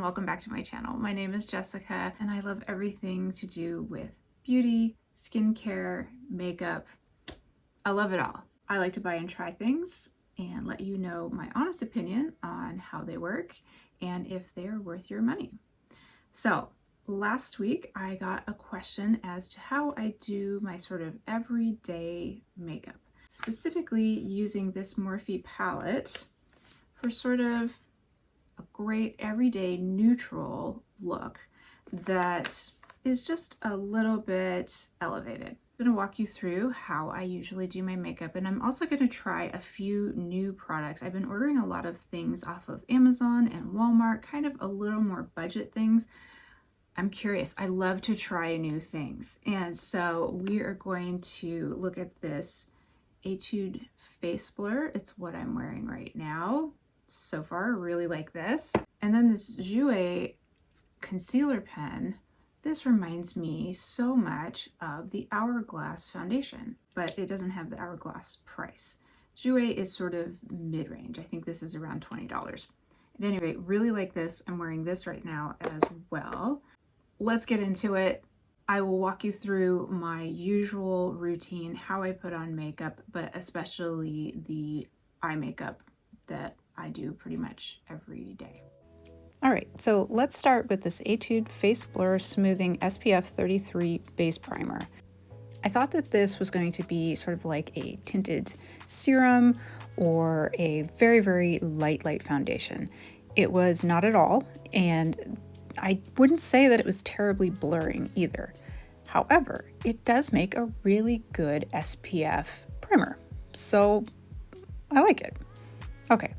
Welcome back to my channel. My name is Jessica and I love everything to do with beauty, skincare, makeup. I love it all. I like to buy and try things and let you know my honest opinion on how they work and if they are worth your money. So last week I got a question as to how I do my sort of everyday makeup, specifically using this Morphe palette for sort of a great everyday neutral look that is just a little bit elevated. I'm going to walk you through how I usually do my makeup, and I'm also going to try a few new products. I've been ordering a lot of things off of Amazon and Walmart, kind of a little more budget things. I'm curious. I love to try new things. And so we are going to look at this Etude Face Blur. It's what I'm wearing right now. So far, I really like this. And then this Jouer concealer pen. This reminds me so much of the Hourglass foundation, but it doesn't have the Hourglass price. Jouer is sort of mid-range. I think this is around $20. At any rate, really like this. I'm wearing this right now as well. Let's get into it. I will walk you through my usual routine, how I put on makeup, but especially the eye makeup that I do pretty much every day. All right, so let's start with this Etude Face Blur Smoothing SPF 33 Base Primer. I thought that this was going to be sort of like a tinted serum or a very, very light foundation. It was not at all, and I wouldn't say that it was terribly blurring either. However, it does make a really good SPF primer, so I like it. Okay,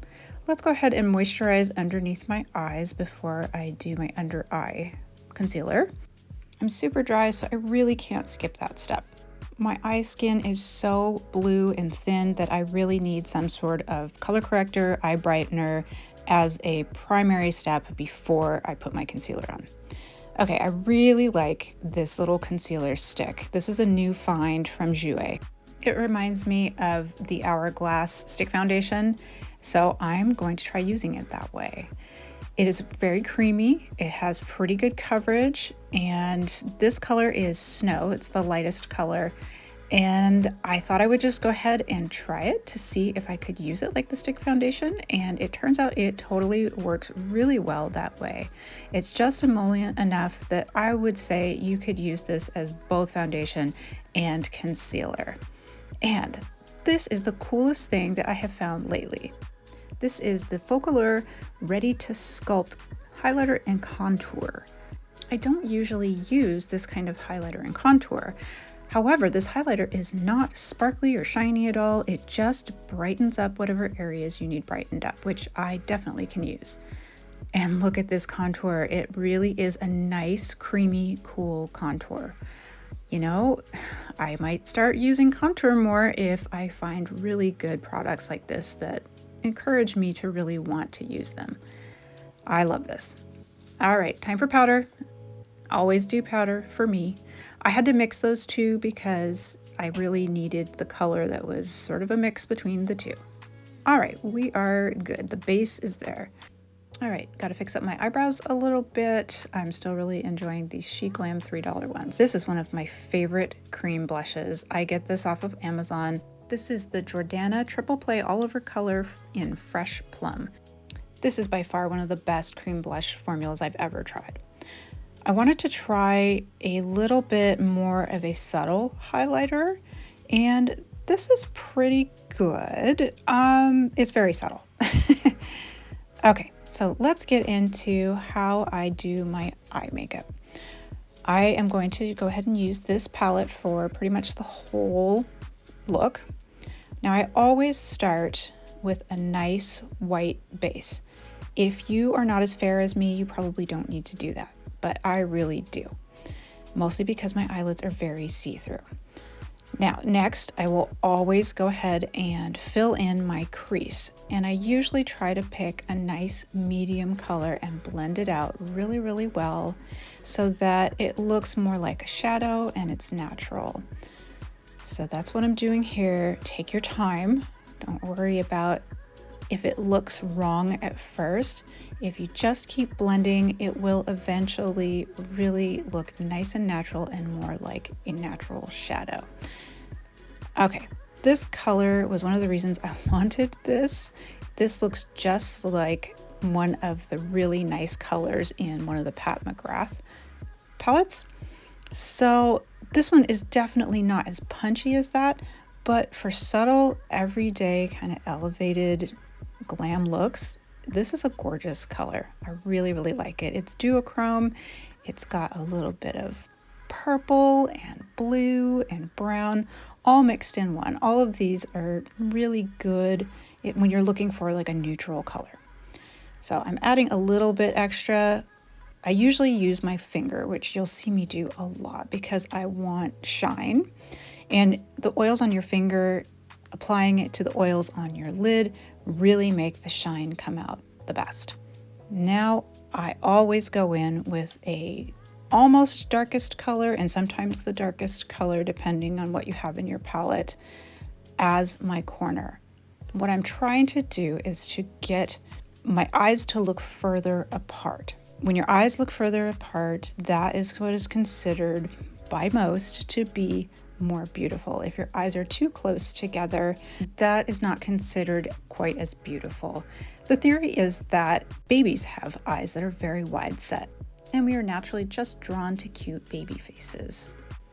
let's go ahead and moisturize underneath my eyes before I do my under eye concealer. I'm super dry, so I really can't skip that step. My eye skin is so blue and thin that I really need some sort of color corrector, eye brightener as a primary step before I put my concealer on. Okay, I really like this little concealer stick. This is a new find from Jouer. It reminds me of the Hourglass stick foundation, so I'm going to try using it that way. It is very creamy, it has pretty good coverage, and this color is Snow. It's the lightest color, and I thought I would just go ahead and try it to see if I could use it like the stick foundation, and it turns out it totally works really well that way. It's just emollient enough that I would say you could use this as both foundation and concealer. And this is the coolest thing that I have found lately. This is the Focallure Ready to Sculpt Highlighter and Contour. I don't usually use this kind of highlighter and contour. However, this highlighter is not sparkly or shiny at all. It just brightens up whatever areas you need brightened up, which I definitely can use. And look at this contour. It really is a nice, creamy, cool contour. You know, I might start using contour more if I find really good products like this that encourage me to really want to use them. I love this. All right, time for powder. Always do powder for me. I had to mix those two because I really needed the color that was sort of a mix between the two. All right, we are good. The base is there. All right, got to fix up my eyebrows a little bit. I'm still really enjoying these Glam $3 ones. This is one of my favorite cream blushes. I get this off of Amazon. This is the Jordana Triple Play All Over Color in Fresh Plum. This is by far one of the best cream blush formulas I've ever tried. I wanted to try a little bit more of a subtle highlighter, and this is pretty good. It's very subtle. Okay. So let's get into how I do my eye makeup. I am going to go ahead and use this palette for pretty much the whole look. Now I always start with a nice white base. If you are not as fair as me, you probably don't need to do that, but I really do. Mostly because my eyelids are very see-through. Now, next, I will always go ahead and fill in my crease, and I usually try to pick a nice medium color and blend it out really, really well so that it looks more like a shadow and it's natural. So that's what I'm doing here. Take your time. Don't worry about if it looks wrong at first, if you just keep blending, it will eventually really look nice and natural and more like a natural shadow. Okay, this color was one of the reasons I wanted this. This looks just like one of the really nice colors in one of the Pat McGrath palettes. So this one is definitely not as punchy as that, but for subtle, everyday, kind of elevated glam looks, this is a gorgeous color. I really, really like it. It's duochrome. It's got a little bit of purple and blue and brown all mixed in one. All of these are really good when you're looking for like a neutral color. So I'm adding a little bit extra. I usually use my finger, which you'll see me do a lot because I want shine. And the oils on your finger, applying it to the oils on your lid, really make the shine come out the best. Now I always go in with a almost darkest color, and sometimes the darkest color depending on what you have in your palette, as my corner. What I'm trying to do is to get my eyes to look further apart. When your eyes look further apart, that is what is considered by most to be more beautiful. If your eyes are too close together, that is not considered quite as beautiful. The theory is that babies have eyes that are very wide set, and we are naturally just drawn to cute baby faces.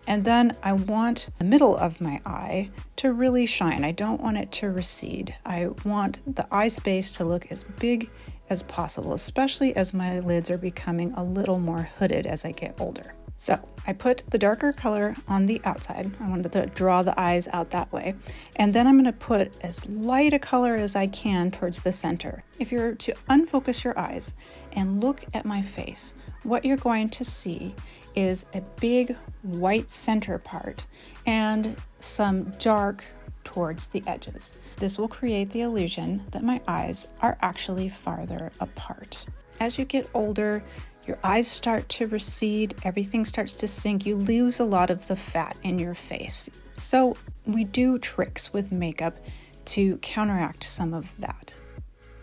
And then I want the middle of my eye to really shine. I don't want it to recede. I want the eye space to look as big as possible, especially as my lids are becoming a little more hooded as I get older. So I put the darker color on the outside. I wanted to draw the eyes out that way. And then I'm going to put as light a color as I can towards the center. If you're to unfocus your eyes and look at my face, what you're going to see is a big white center part and some dark towards the edges. This will create the illusion that my eyes are actually farther apart. As you get older, your eyes start to recede, everything starts to sink, you lose a lot of the fat in your face. So we do tricks with makeup to counteract some of that.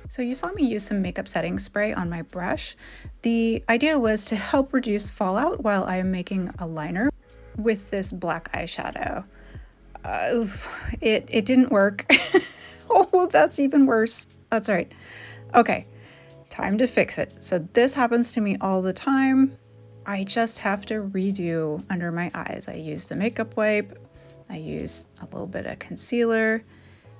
So you saw me use some makeup setting spray on my brush. The idea was to help reduce fallout while I am making a liner with this black eyeshadow. It didn't work. Oh, that's even worse. That's all right. Okay, time to fix it. So this happens to me all the time. I just have to redo under my eyes. I use the makeup wipe. I use a little bit of concealer.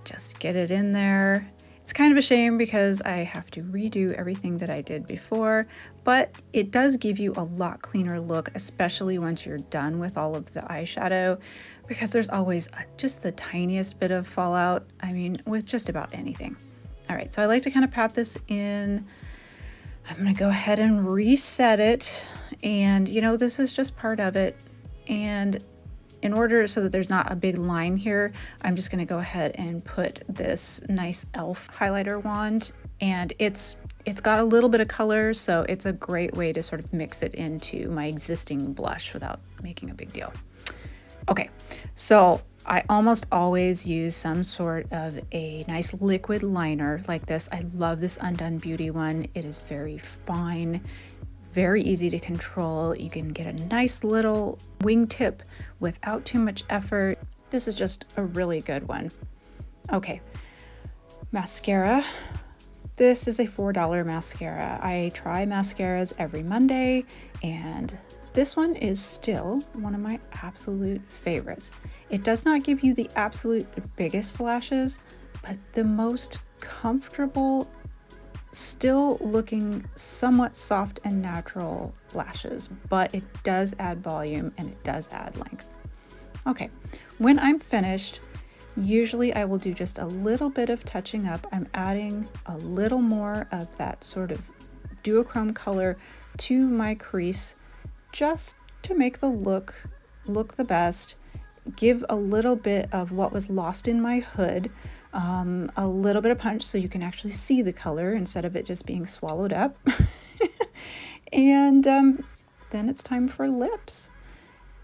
Just get it in there. It's kind of a shame because I have to redo everything that I did before, but it does give you a lot cleaner look, especially once you're done with all of the eyeshadow, because there's always just the tiniest bit of fallout. I mean, with just about anything. All right, so I like to kind of pat this in. I'm gonna go ahead and reset it. And you know, this is just part of it. And in order so that there's not a big line here, I'm just gonna go ahead and put this nice e.l.f. highlighter wand, and it's got a little bit of color, so it's a great way to sort of mix it into my existing blush without making a big deal. Okay, so I almost always use some sort of a nice liquid liner like this. I love this Undone Beauty one. It is very fine, very easy to control. You can get a nice little wingtip without too much effort. This is just a really good one. Okay, mascara. This is a $4 mascara. I try mascaras every Monday, and this one is still one of my absolute favorites. It does not give you the absolute biggest lashes, but the most comfortable, still looking somewhat soft and natural lashes, but it does add volume and it does add length. Okay, when I'm finished, usually I will do just a little bit of touching up. I'm adding a little more of that sort of duochrome color to my crease just to make the look the best, give a little bit of what was lost in my hood, a little bit of punch so you can actually see the color instead of it just being swallowed up. And then it's time for lips.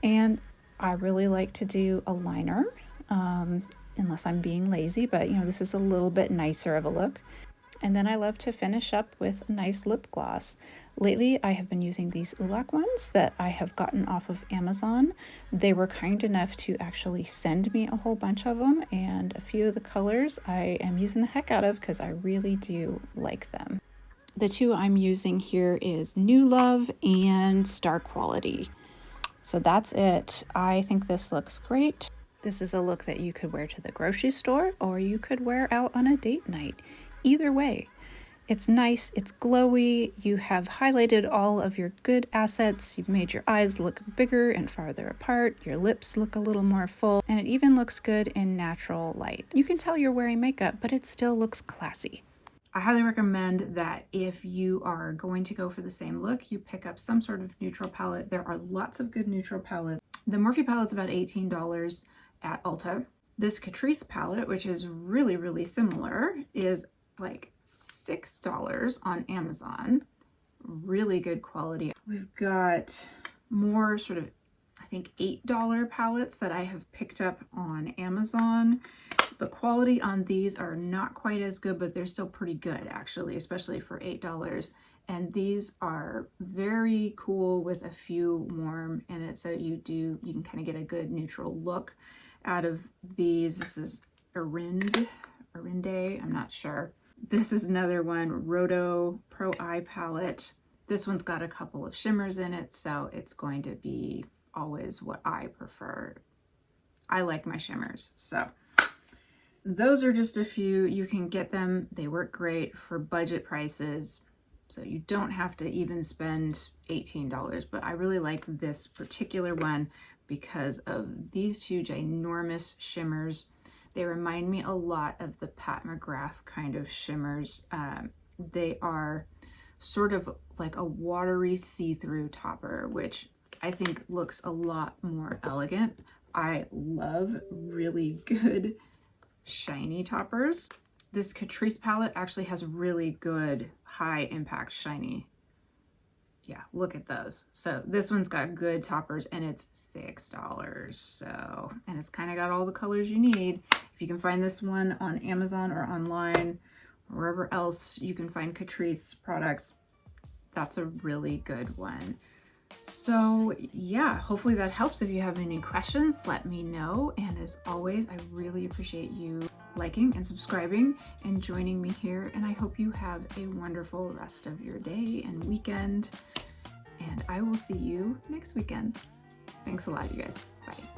And I really like to do a liner. And unless I'm being lazy, but you know, this is a little bit nicer of a look. And then I love to finish up with a nice lip gloss. Lately, I have been using these Ulac ones that I have gotten off of Amazon. They were kind enough to actually send me a whole bunch of them, and a few of the colors I am using the heck out of because I really do like them. The two I'm using here is New Love and Star Quality. So that's it. I think this looks great. This is a look that you could wear to the grocery store or you could wear out on a date night. Either way, it's nice, it's glowy, you have highlighted all of your good assets, you've made your eyes look bigger and farther apart, your lips look a little more full, and it even looks good in natural light. You can tell you're wearing makeup, but it still looks classy. I highly recommend that if you are going to go for the same look, you pick up some sort of neutral palette. There are lots of good neutral palettes. The Morphe palette's about $18 at Ulta. This Catrice palette, which is really, really similar, is like $6 on Amazon. Really good quality. We've got more sort of, I think, $8 palettes that I have picked up on Amazon. The quality on these are not quite as good, but they're still pretty good actually, especially for $8. And these are very cool with a few warm in it, so you can kind of get a good neutral look out of these. This is Arinde, I'm not sure. This is another one, Roto Pro Eye Palette. This one's got a couple of shimmers in it, so it's going to be always what I prefer. I like my shimmers, so those are just a few. You can get them. They work great for budget prices, so you don't have to even spend $18. But I really like this particular one because of these two ginormous shimmers. They remind me a lot of the Pat McGrath kind of shimmers. They are sort of like a watery see-through topper, which I think looks a lot more elegant. I love really good shiny toppers. This Catrice palette actually has really good high impact shiny. Yeah, look at those. So this one's got good toppers and it's $6. So, and it's kind of got all the colors you need. If you can find this one on Amazon or online, or wherever else you can find Catrice products, that's a really good one. So yeah, hopefully that helps. If you have any questions, let me know. And as always, I really appreciate you liking and subscribing and joining me here. And I hope you have a wonderful rest of your day and weekend. And I will see you next weekend. Thanks a lot, you guys. Bye.